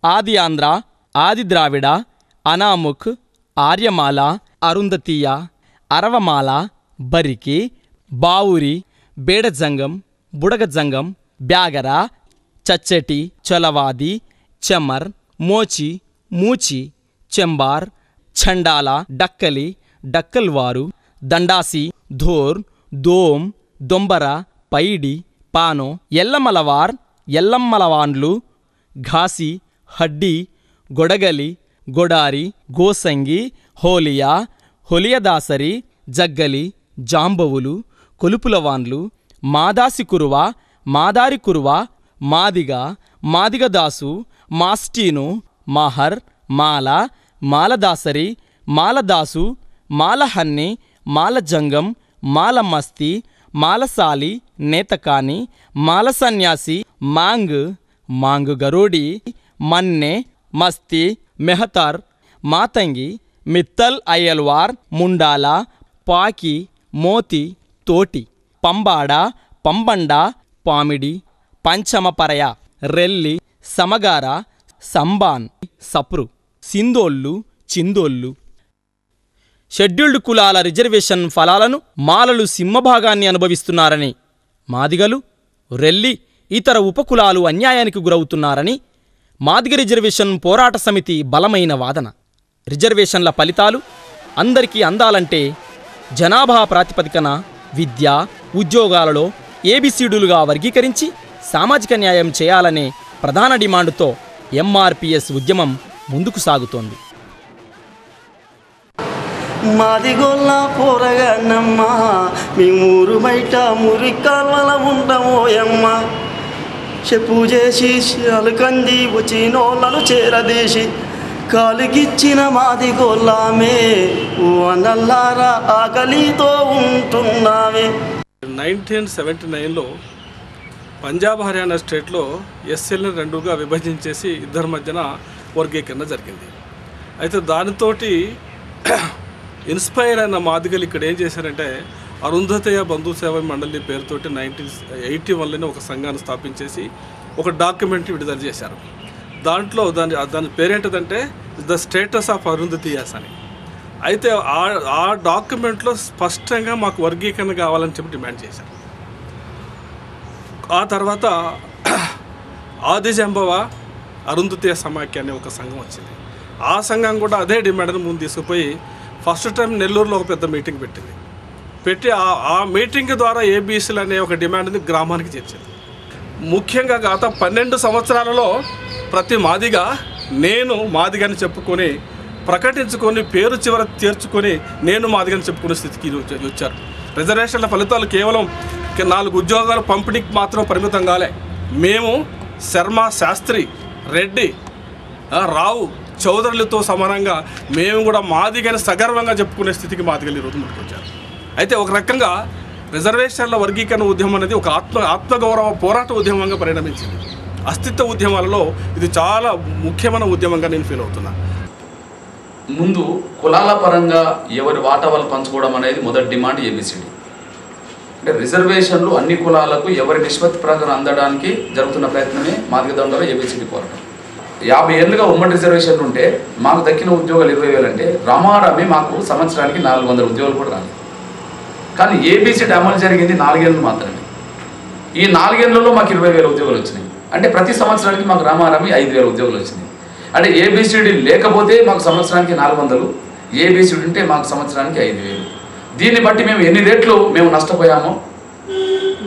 ఆది ఆంధ్ర, ఆది ద్రావిడ, అనాముక్, ఆర్యమాల, అరుంధతీయ, అరవమాల, బరికి, బావురి, బేడజంగం, బుడగజంగం, బ్యాగర, చచ్చటి, చొలవాది, చెమర్, మోచి, మూచి, చెంబార్, చండాల, డక్కలి, డక్కల్వారు, దండాసి, ధోర్, దోమ్, దొంబర, పైడి, పానో, ఎల్లమలవార్, ఎల్లమ్మలవాండ్లు, ఘాసి, హడ్డి, గొడగలి, గొడారి, గోసంగి, హోలియా, హొలియదాసరి, జగ్గలి, జాంబవులు, కొలుపులవాన్లు, మాదాసి కురువ, మాదారి కురువ, మాదిగ, మాదిగదాసు, మాస్టీను, మహర్, మాల, మాలదాసరి, మాలదాసు, మాలహన్ని, మాలజంగం, మాలమస్తి, మాలసాలి, నేతకాని, మాలసన్యాసి, Mang, Mang Garodi, Manne, masti, మెహతార్, Matangi, Mittal అయ్యల్వార్, ముండాల, పాకి, మోతి, తోటి, పంబాడ, పంబండ, పామిడి, పంచమపరయ, రెల్లి, సమగార, సంబాన్, సప్రు, సిందోళ్ళు, చిందోళ్ళు. షెడ్యూల్డ్ కులాల రిజర్వేషన్ ఫలాలను మాలలు సింహభాగాన్ని అనుభవిస్తున్నారని, మాదిగలు, రెల్లి, ఇతర ఉపకులాలు అన్యాయానికి గురవుతున్నారని మాదిగ రిజర్వేషన్ పోరాట సమితి బలమైన వాదన. రిజర్వేషన్ల ఫలితాలు అందరికీ అందాలంటే జనాభా ప్రాతిపదికన విద్య, ఉద్యోగాలలో ఏబిసిడులుగా వర్గీకరించి సామాజిక న్యాయం చేయాలనే ప్రధాన డిమాండ్తో ఎంఆర్పిఎస్ ఉద్యమం ముందుకు సాగుతోంది. మాదిగొల్ల పోరగానమ్మ, మీ ఊరు బయట మురి కాల్వల ఉంటామోయమ్మ. చెప్పు చేసి అలకంది వచ్చినోళ్ళను చేరదీసి కాలికిచ్చిన మాదిగొల్లామే, ఓ అన్నల్లారా ఆకలితో ఉంటున్నామే. 1979లో పంజాబ్, హర్యానా స్టేట్లో ఎస్ఎల్ని రెండుగా విభజించేసి ఇద్దరి మధ్యన వర్గీకరణ జరిగింది. అయితే దానితోటి ఇన్స్పైర్ అయిన మాదిగలు ఇక్కడ ఏం చేశారంటే అరుంధతయ్య బంధు సేవ మండలి పేరుతోటి 1981లోనే ఒక సంఘాన్ని స్థాపించేసి ఒక డాక్యుమెంట్ విడుదల చేశారు. దాంట్లో దాని పేరేంటంటే ద స్టేటస్ ఆఫ్ అరుంధతీయాస్ అని. అయితే ఆ డాక్యుమెంట్లో స్పష్టంగా మాకు వర్గీకరణ కావాలని చెప్పి డిమాండ్ చేశారు. ఆ తర్వాత ఆదిజంబవ అరుంధతీయ సమాఖ్య అనే ఒక సంఘం వచ్చింది. ఆ సంఘం కూడా అదే డిమాండ్ని ముందు తీసుకుపోయి ఫస్ట్ టైం నెల్లూరులో ఒక పెద్ద మీటింగ్ పెట్టి ఆ మీటింగ్ ద్వారా ఏబీసీలు అనే ఒక డిమాండ్ని గ్రామానికి చేర్చింది. ముఖ్యంగా గత 12 సంవత్సరాలలో ప్రతి మాదిగా నేను మాదిగని చెప్పుకొని ప్రకటించుకొని పేరు చివర చేర్చుకొని నేను మాదిగని చెప్పుకునే స్థితికి వచ్చారు. రిజర్వేషన్ల ఫలితాలు కేవలం 4 ఉద్యోగాలు పంపిణీకి మాత్రం పరిమితం కాలే. మేము శర్మ, శాస్త్రి, రెడ్డి, రావు, చౌదరులతో సమానంగా మేము కూడా మాదిగని సగర్వంగా చెప్పుకునే స్థితికి మాదిగలు ఈరోజు ముందుకొచ్చారు. అయితే ఒక రకంగా రిజర్వేషన్ల వర్గీకరణ ఉద్యమం అనేది ఒక ఆత్మగౌరవ పోరాట ఉద్యమంగా పరిణమించింది. అస్తిత్వ ఉద్యమాలలో ఇది చాలా ముఖ్యమైన ఉద్యమంగా నేను ఫీల్ అవుతున్నా. ముందు కులాల పరంగా ఎవరి వాటా వాళ్ళు పంచుకోవడం అనేది మొదటి డిమాండ్ ఏబిసిడి. అంటే రిజర్వేషన్లు అన్ని కులాలకు ఎవరి నిష్పత్తి ప్రకారం అందడానికి జరుగుతున్న ప్రయత్నమే మాదిగ దండలో ఏబిసిడి పోరాటం. 50 ఏళ్ళుగా ఉమ్మడి రిజర్వేషన్లు ఉంటే మాకు దక్కిన ఉద్యోగాలు 20,000 అంటే రామారామి మాకు సంవత్సరానికి 400 ఉద్యోగాలు కూడా రాలేదు. కానీ ఏబిసిడి అమలు జరిగింది 4 ఏళ్ళు మాత్రమే. ఈ 4 ఏళ్లలో మాకు 20,000 ఉద్యోగాలు వచ్చినాయి. అంటే ప్రతి సంవత్సరానికి మాకు రామారామి 5,000 ఉద్యోగాలు వచ్చినాయి. అంటే ఏబిసిడి లేకపోతే మాకు సంవత్సరానికి 400, ఏబిసిడి ఉంటే మాకు సంవత్సరానికి 5,000. దీన్ని బట్టి మేము ఎన్ని రేట్లు మేము నష్టపోయామో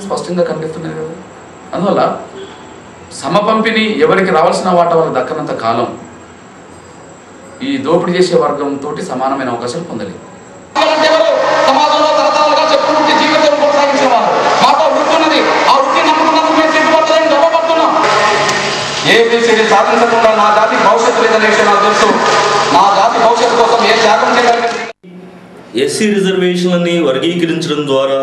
స్పష్టంగా కనిపిస్తున్నది కదా. అందువల్ల సమపంపిణీ ఎవరికి రావాల్సిన వాటా వాళ్ళకి దక్కనంత కాలం ఈ దోపిడీ చేసే వర్గంతో సమానమైన అవకాశాలు పొందలేదు. ఏబిసిడి సాధించకుండా నా జాతి భవిష్యత్తు లేదనే విషయం నాకు తెలుసు. నా జాతి భవిష్యత్తు కోసం ఏ త్యాగం చేయగలిగింది. ఎస్సీ రిజర్వేషన్లని వర్గీకరించడం ద్వారా